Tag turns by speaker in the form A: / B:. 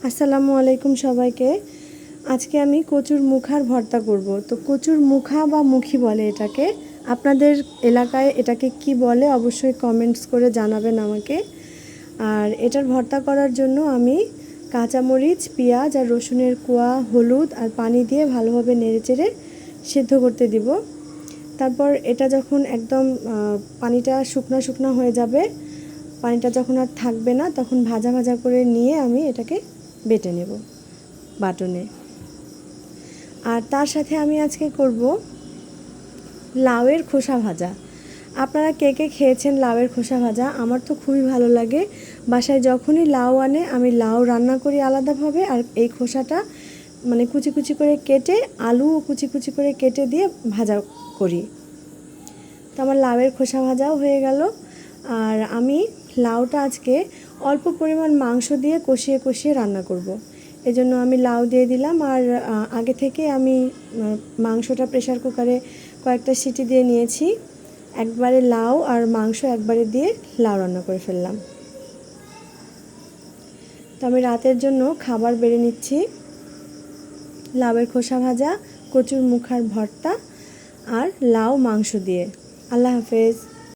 A: আসসালামু আলাইকুম সবাইকে। আজকে আমি কচুর মুখার ভর্তা করব। তো কচুর মুখা বা মুখি বলে এটাকে। আপনাদের এলাকায় এটাকে কি বলে অবশ্যই কমেন্টস করে জানাবেন আমাকে। আর এটার ভর্তা করার জন্য আমি কাঁচামরিচ, পেঁয়াজ আর রসুনের কোয়া, হলুদ আর পানি দিয়ে ভালোভাবে নেড়েচেড়ে সিদ্ধ করতে দিব। তারপর এটা যখন একদম পানিটা শুকনা শুকনা হয়ে যাবে, পানিটা যখন আর থাকবে না, তখন ভাজা ভাজা করে নিয়ে আমি এটাকে বেটে নেব বাটনে। আর তার সাথে আমি আজকে করব লাউয়ের খোসা ভাজা। আপনারা কে কে খেয়েছেন লাউয়ের খোসা ভাজা? আমার তো খুবই ভালো লাগে। বাসায় যখনই লাউ আনে আমি লাউ রান্না করি আলাদাভাবে, আর এই খোসাটা মানে কুচি কুচি করে কেটে, আলুও কুচি কুচি করে কেটে দিয়ে ভাজা করি। তো আমার লাউয়ের খোসা ভাজাও হয়ে গেল। আর আমি লাউটা আজকে অল্প পরিমাণ মাংস দিয়ে কষিয়ে কষিয়ে রান্না করব। এজন্য আমি লাউ দিয়ে দিলাম। আর আগে থেকে আমি মাংসটা প্রেসার কুকারে কয়েকটা সিটি দিয়ে নিয়েছি। একবারে লাউ আর মাংস একবারে দিয়ে লাউ রান্না করে ফেললাম। তো আমি রাতের জন্য খাবার বেড়ে নিচ্ছি। লাউয়ের খোসা ভাজা, কচুর মুখার ভর্তা আর লাউ মাংস দিয়ে। আল্লাহ হাফেজ।